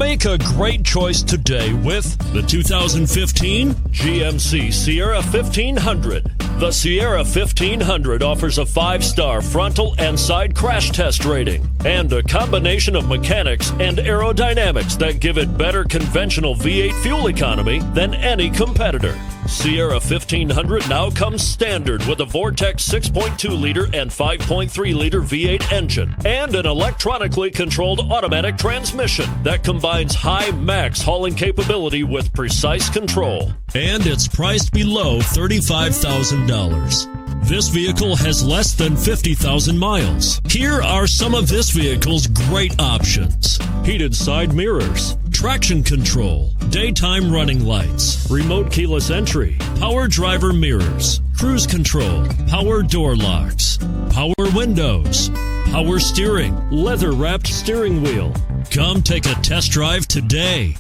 Make a great choice today with the 2015 GMC Sierra 1500. The Sierra 1500 offers a 5-star frontal and side crash test rating and a combination of mechanics and aerodynamics that give it better conventional V8 fuel economy than any competitor. Sierra 1500 now comes standard with a Vortex 6.2-liter and 5.3-liter V8 engine and an electronically controlled automatic transmission that combines high max hauling capability with precise control. And it's priced below $35,000. This vehicle has less than 50,000 miles. Here are some of this vehicle's great options: heated side mirrors, traction control, daytime running lights, remote keyless entry, power driver mirrors, cruise control, power door locks, power windows, power steering, leather-wrapped steering wheel. Come take a test drive today.